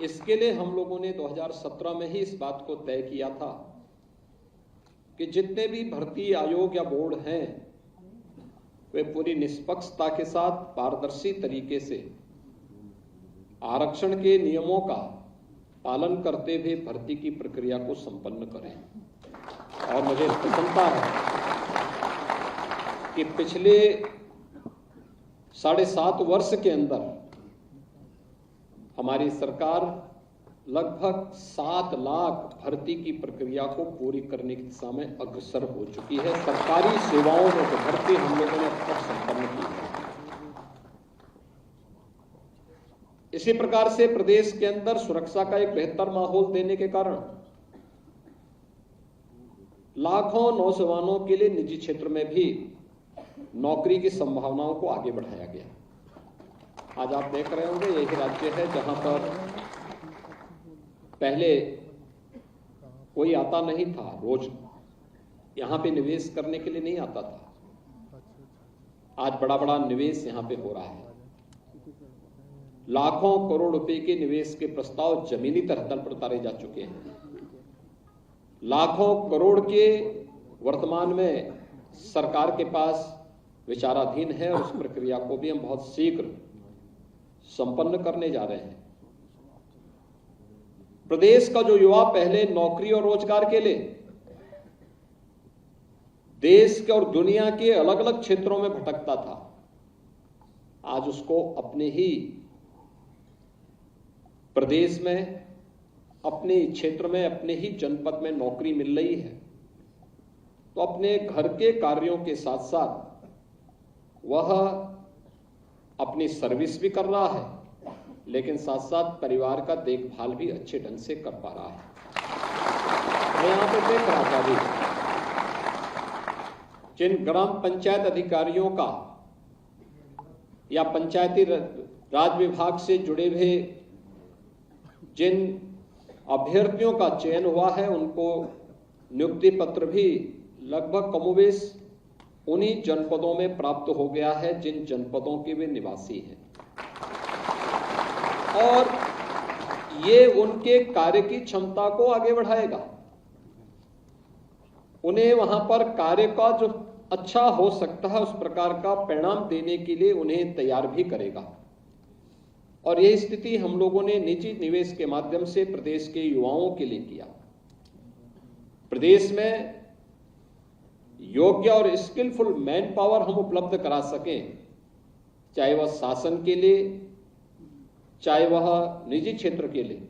इसके लिए हम लोगों ने 2017 में ही इस बात को तय किया था कि जितने भी भर्ती आयोग या बोर्ड हैं वे पूरी निष्पक्षता के साथ पारदर्शी तरीके से आरक्षण के नियमों का पालन करते हुए भर्ती की प्रक्रिया को संपन्न करें। और मुझे प्रसन्नता है कि पिछले 7.5 वर्ष के अंदर हमारी सरकार लगभग 7 लाख भर्ती की प्रक्रिया को पूरी करने की दिशा में अग्रसर हो चुकी है। सरकारी सेवाओं में तो भर्ती हम लोगों ने अब तक संपन्न की है। इसी प्रकार से प्रदेश के अंदर सुरक्षा का एक बेहतर माहौल देने के कारण लाखों नौजवानों के लिए निजी क्षेत्र में भी नौकरी की संभावनाओं को आगे बढ़ाया गया। आज आप देख रहे होंगे यही राज्य है जहां पर पहले कोई आता नहीं था, रोज यहां पे निवेश करने के लिए नहीं आता था। आज बड़ा बड़ा निवेश यहां पे हो रहा है। लाखों करोड़ रुपए के निवेश के प्रस्ताव जमीनी तल पर उतारे जा चुके हैं। लाखों करोड़ के वर्तमान में सरकार के पास विचाराधीन है और उस प्रक्रिया को भी हम बहुत शीघ्र संपन्न करने जा रहे हैं। प्रदेश का जो युवा पहले नौकरी और रोजगार के लिए देश के और दुनिया के अलग अलग क्षेत्रों में भटकता था, आज उसको अपने ही प्रदेश में, अपने क्षेत्र में, अपने ही जनपद में नौकरी मिल रही है। तो अपने घर के कार्यों के साथ साथ वह अपनी सर्विस भी कर रहा है, लेकिन साथ साथ परिवार का देखभाल भी अच्छे ढंग से कर पा रहा है। मैं यहां पर देख रहा था भी जिन ग्राम पंचायत अधिकारियों का या पंचायती राज विभाग से जुड़े हुए जिन अभ्यर्थियों का चयन हुआ है, उनको नियुक्ति पत्र भी लगभग कमोबेश उन्हीं जनपदों में प्राप्त हो गया है जिन जनपदों के वे निवासी हैं। और ये उनके कार्य की क्षमता को आगे बढ़ाएगा, उन्हें वहां पर कार्य का जो अच्छा हो सकता है उस प्रकार का परिणाम देने के लिए उन्हें तैयार भी करेगा। और यह स्थिति हम लोगों ने निजी निवेश के माध्यम से प्रदेश के युवाओं के लिए किया। प्रदेश में योग्य और स्किलफुल मैन पावर हम उपलब्ध करा सकें, चाहे वह शासन के लिए, चाहे वह निजी क्षेत्र के लिए।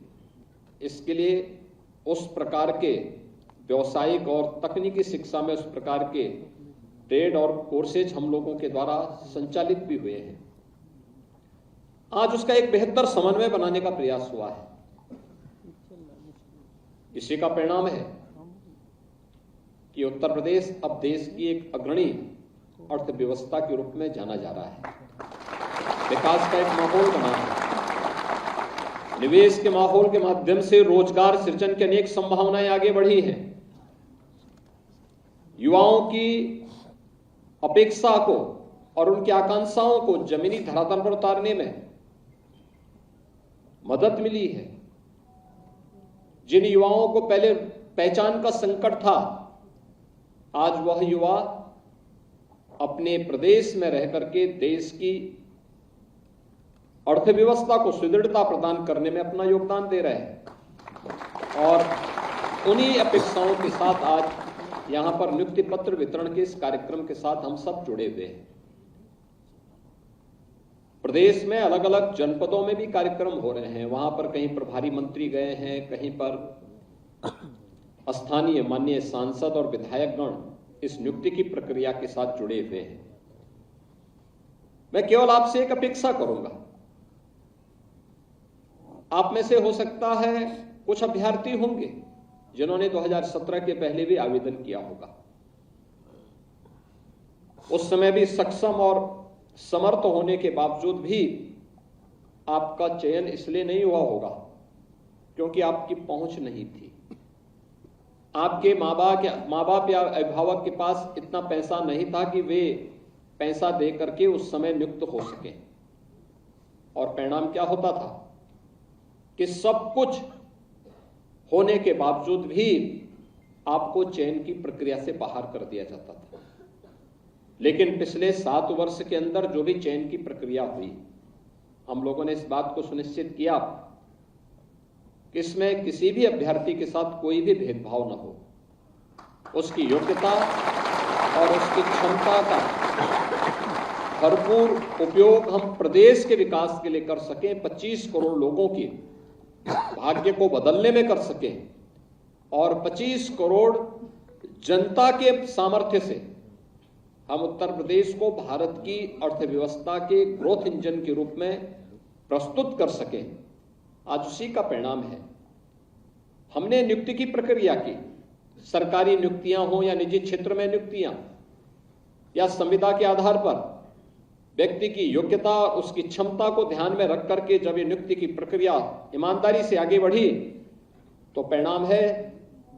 इसके लिए उस प्रकार के व्यावसायिक और तकनीकी शिक्षा में उस प्रकार के ट्रेड और कोर्सेज हम लोगों के द्वारा संचालित भी हुए हैं। आज उसका एक बेहतर समन्वय बनाने का प्रयास हुआ है। इसी का परिणाम है कि उत्तर प्रदेश अब देश की एक अग्रणी अर्थव्यवस्था के रूप में जाना जा रहा है। विकास का एक माहौल बना है। निवेश के माहौल के माध्यम से रोजगार सृजन की अनेक संभावनाएं आगे बढ़ी हैं। युवाओं की अपेक्षा को और उनकी आकांक्षाओं को जमीनी धरातल पर उतारने में मदद मिली है। जिन युवाओं को पहले पहचान का संकट था, आज वह युवा अपने प्रदेश में रह करके देश की अर्थव्यवस्था को सुदृढ़ता प्रदान करने में अपना योगदान दे रहे हैं। और उन्हीं अपेक्षाओं के साथ आज यहां पर नियुक्ति पत्र वितरण के इस कार्यक्रम के साथ हम सब जुड़े हुए हैं। प्रदेश में अलग अलग जनपदों में भी कार्यक्रम हो रहे हैं। वहां पर कहीं प्रभारी मंत्री गए हैं, कहीं पर स्थानीय माननीय सांसद और विधायकगण इस नियुक्ति की प्रक्रिया के साथ जुड़े हुए हैं। मैं केवल आपसे एक अपेक्षा करूंगा, आप में से हो सकता है कुछ अभ्यर्थी होंगे जिन्होंने 2017 के पहले भी आवेदन किया होगा। उस समय भी सक्षम और समर्थ होने के बावजूद भी आपका चयन इसलिए नहीं हुआ होगा क्योंकि आपकी पहुंच नहीं थी। आपके माँ बाप या अभिभावक के पास इतना पैसा नहीं था कि वे पैसा दे करके उस समय नियुक्त हो सके। और परिणाम क्या होता था कि सब कुछ होने के बावजूद भी आपको चयन की प्रक्रिया से बाहर कर दिया जाता था। लेकिन पिछले 7 वर्ष के अंदर जो भी चयन की प्रक्रिया हुई, हम लोगों ने इस बात को सुनिश्चित किया कि इसमें किसी भी अभ्यर्थी के साथ कोई भी भेदभाव न हो। उसकी योग्यता और उसकी क्षमता का भरपूर उपयोग हम प्रदेश के विकास के लिए कर सकें, 25 करोड़ लोगों के भाग्य को बदलने में कर सकें और 25 करोड़ जनता के सामर्थ्य से हम उत्तर प्रदेश को भारत की अर्थव्यवस्था के ग्रोथ इंजन के रूप में प्रस्तुत कर सकें। आज उसी का परिणाम है। हमने नियुक्ति की प्रक्रिया की, सरकारी नियुक्तियां हो या निजी क्षेत्र में नियुक्तियां, या संविदा के आधार पर व्यक्ति की योग्यता और उसकी क्षमता को ध्यान में रख करके जब ये नियुक्ति की प्रक्रिया ईमानदारी से आगे बढ़ी तो परिणाम है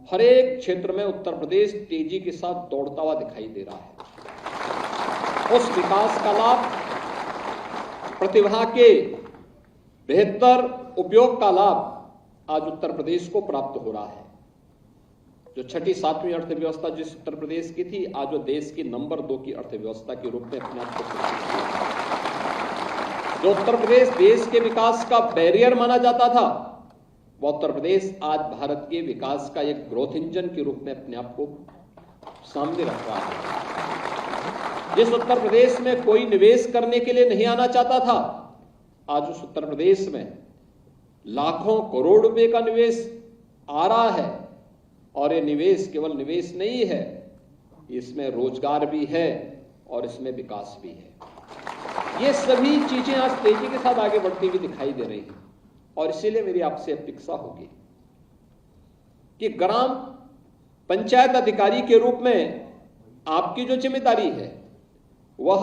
हर एक क्षेत्र में उत्तर प्रदेश तेजी के साथ दौड़ता हुआ दिखाई दे रहा है। उस विकास का लाभ, प्रतिभा के बेहतर उपयोग का लाभ आज उत्तर प्रदेश को प्राप्त हो रहा है। जो 6ठी 7वीं अर्थव्यवस्था जिस उत्तर प्रदेश की थी, आज वो देश की नंबर 2 की अर्थव्यवस्था के रूप में अपने आप को, जो उत्तर प्रदेश देश के विकास का बैरियर माना जाता था, वो उत्तर प्रदेश आज भारत के विकास का एक ग्रोथ इंजन के रूप में अपने आप को सामने रख रहा है। जिस उत्तर प्रदेश में कोई निवेश करने के लिए नहीं आना चाहता था, आज उस उत्तर प्रदेश में लाखों करोड़ रुपए का निवेश आ रहा है। और ये निवेश केवल निवेश नहीं है, इसमें रोजगार भी है और इसमें विकास भी है। ये सभी चीजें आज तेजी के साथ आगे बढ़ती हुई दिखाई दे रही हैं। और इसीलिए मेरी आपसे अपेक्षा होगी कि ग्राम पंचायत अधिकारी के रूप में आपकी जो जिम्मेदारी है वह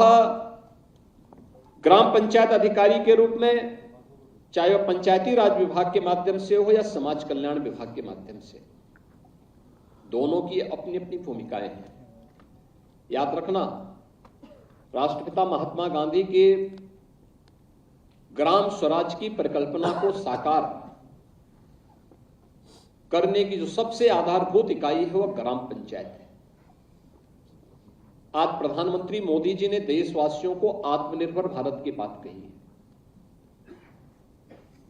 ग्राम पंचायत अधिकारी के रूप में, चाहे वह पंचायती राज विभाग के माध्यम से हो या समाज कल्याण विभाग के माध्यम से, दोनों की अपनी अपनी भूमिकाएं हैं। याद रखना, राष्ट्रपिता महात्मा गांधी के ग्राम स्वराज की परिकल्पना को साकार करने की जो सबसे आधारभूत इकाई है वह ग्राम पंचायत है। आज प्रधानमंत्री मोदी जी ने देशवासियों को आत्मनिर्भर भारत की बात कही है।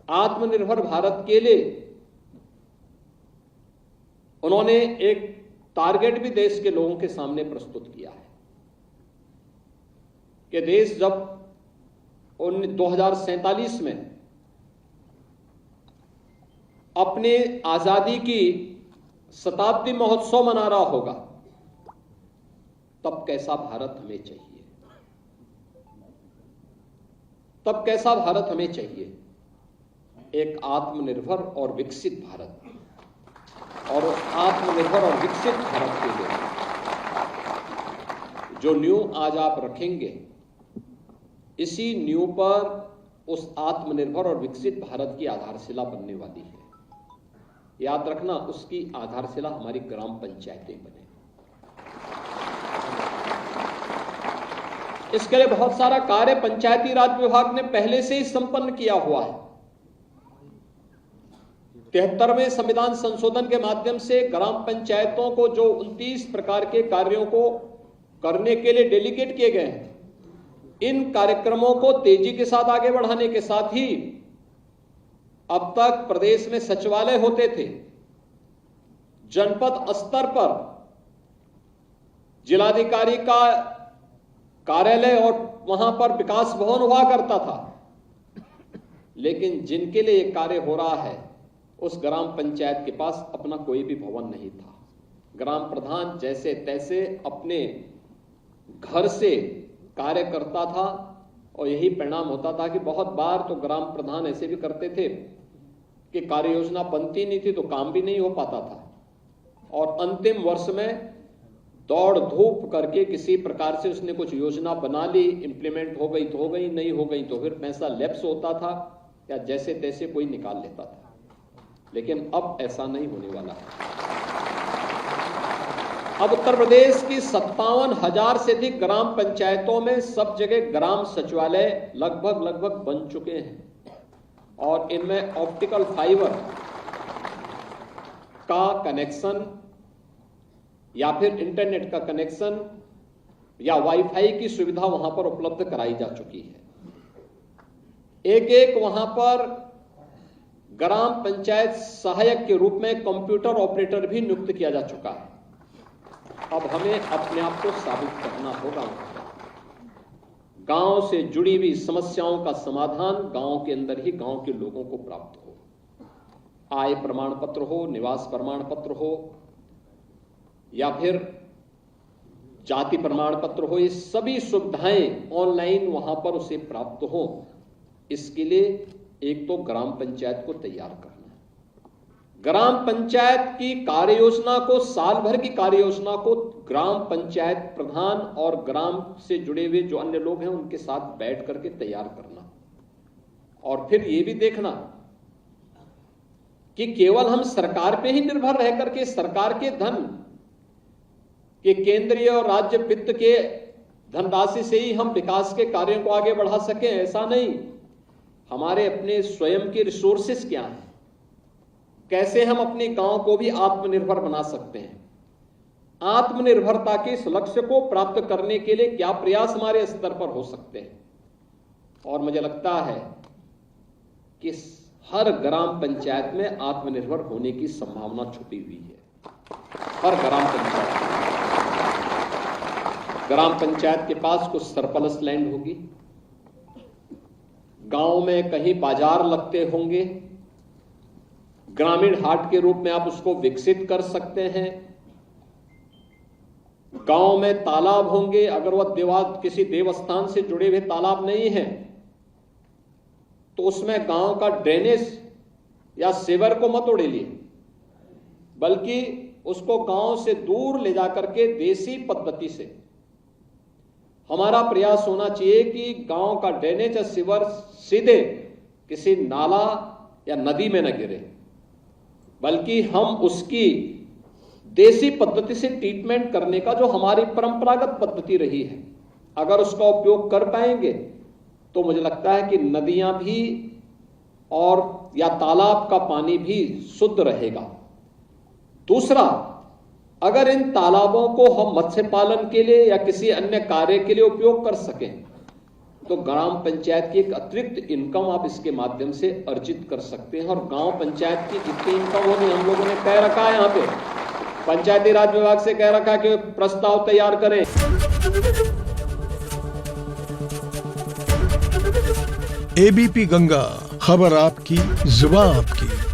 आत्मनिर्भर भारत के लिए उन्होंने एक टारगेट भी देश के लोगों के सामने प्रस्तुत किया है कि देश जब 2047 में अपने आजादी की शताब्दी महोत्सव मना रहा होगा, तब कैसा भारत हमें चाहिए, तब कैसा भारत हमें चाहिए? एक आत्मनिर्भर और विकसित भारत। और उस आत्मनिर्भर और विकसित भारत के लिए जो नींव आज आप रखेंगे, इसी नींव पर उस आत्मनिर्भर और विकसित भारत की आधारशिला बनने वाली है। याद रखना, उसकी आधारशिला हमारी ग्राम पंचायतें बने। इसके लिए बहुत सारा कार्य पंचायती राज विभाग ने पहले से ही संपन्न किया हुआ है। 73वें संविधान संशोधन के माध्यम से ग्राम पंचायतों को जो 29 प्रकार के कार्यों को करने के लिए डेलीगेट किए गए हैं, इन कार्यक्रमों को तेजी के साथ आगे बढ़ाने के साथ ही अब तक प्रदेश में सचिवालय होते थे, जनपद स्तर पर जिलाधिकारी का कार्यालय और वहां पर विकास भवन हुआ करता था, लेकिन जिनके लिए यह कार्य हो रहा है उस ग्राम पंचायत के पास अपना कोई भी भवन नहीं था। ग्राम प्रधान जैसे तैसे अपने घर से कार्य करता था और यही परिणाम होता था कि बहुत बार तो ग्राम प्रधान ऐसे भी करते थे कि कार्य योजना बनती नहीं थी तो काम भी नहीं हो पाता था, और अंतिम वर्ष में दौड़ धूप करके किसी प्रकार से उसने कुछ योजना बना ली, इंप्लीमेंट हो गई तो हो गई, नहीं हो गई तो फिर पैसा लैप्स होता था या जैसे तैसे कोई निकाल लेता था। लेकिन अब ऐसा नहीं होने वाला है। अब उत्तर प्रदेश की 57,000 से अधिक ग्राम पंचायतों में सब जगह ग्राम सचिवालय लगभग बन चुके हैं। और इनमें ऑप्टिकल फाइबर का कनेक्शन या फिर इंटरनेट का कनेक्शन या वाईफाई की सुविधा वहां पर उपलब्ध कराई जा चुकी है। एक एक वहां पर ग्राम पंचायत सहायक के रूप में कंप्यूटर ऑपरेटर भी नियुक्त किया जा चुका है। अब हमें अपने आप को साबित करना होगा। गांव से जुड़ी हुई समस्याओं का समाधान गांव के अंदर ही गांव के लोगों को प्राप्त हो। आय प्रमाण पत्र हो, निवास प्रमाण पत्र हो या फिर जाति प्रमाण पत्र हो, ये सभी सुविधाएं ऑनलाइन वहां पर उसे प्राप्त हो। इसके लिए एक तो ग्राम पंचायत को तैयार करना है। ग्राम पंचायत की कार्य योजना को, साल भर की कार्य योजना को ग्राम पंचायत प्रधान और ग्राम से जुड़े हुए जो अन्य लोग हैं उनके साथ बैठ करके तैयार करना। और फिर ये भी देखना कि केवल हम सरकार पे ही निर्भर रह करके सरकार के धन कि केंद्रीय और राज्य वित्त के धनराशि से ही हम विकास के कार्यों को आगे बढ़ा सकें, ऐसा नहीं। हमारे अपने स्वयं के रिसोर्सेस क्या हैं, कैसे हम अपने गांव को भी आत्मनिर्भर बना सकते हैं, आत्मनिर्भरता के इस लक्ष्य को प्राप्त करने के लिए क्या प्रयास हमारे स्तर पर हो सकते हैं। और मुझे लगता है कि हर ग्राम पंचायत में आत्मनिर्भर होने की संभावना छुपी हुई है। हर ग्राम पंचायत के पास कुछ सरप्लस लैंड होगी, गांव में कहीं बाजार लगते होंगे, ग्रामीण हाट के रूप में आप उसको विकसित कर सकते हैं। गांव में तालाब होंगे, अगर वह किसी देवस्थान से जुड़े हुए तालाब नहीं है तो उसमें गांव का ड्रेनेज या सीवर को मत उड़ेलिए, बल्कि उसको गांव से दूर ले जाकर के देसी पद्धति से हमारा प्रयास होना चाहिए कि गांव का ड्रेनेज या सीवर सीधे किसी नाला या नदी में न गिरे, बल्कि हम उसकी देसी पद्धति से ट्रीटमेंट करने का जो हमारी परंपरागत पद्धति रही है, अगर उसका उपयोग कर पाएंगे तो मुझे लगता है कि नदियां भी और या तालाब का पानी भी शुद्ध रहेगा। दूसरा, अगर इन तालाबों को हम मत्स्य पालन के लिए या किसी अन्य कार्य के लिए उपयोग कर सकें तो ग्राम पंचायत की एक अतिरिक्त इनकम आप इसके माध्यम से अर्जित कर सकते हैं। और गांव पंचायत की जितनी इनकम होगी, हम लोगों ने कह रखा है, यहाँ पे पंचायती राज विभाग से कह रखा है कि प्रस्ताव तैयार करें। एबीपी गंगा, खबर आपकी, जुबान आपकी।